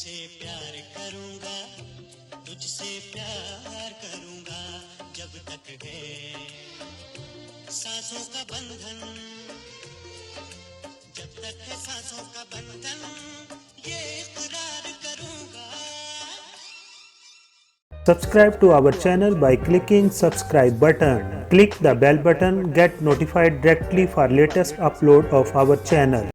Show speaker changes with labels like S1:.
S1: तुझसे प्यार करूंगा, तुझसे प्यार करूंगा, जब तक है सांसों का बंधन, जब तक है सांसों का बंधन, ये इकरार करूंगा।
S2: Subscribe to our channel by clicking subscribe button. Click the bell button, get notified directly for latest upload of our channel.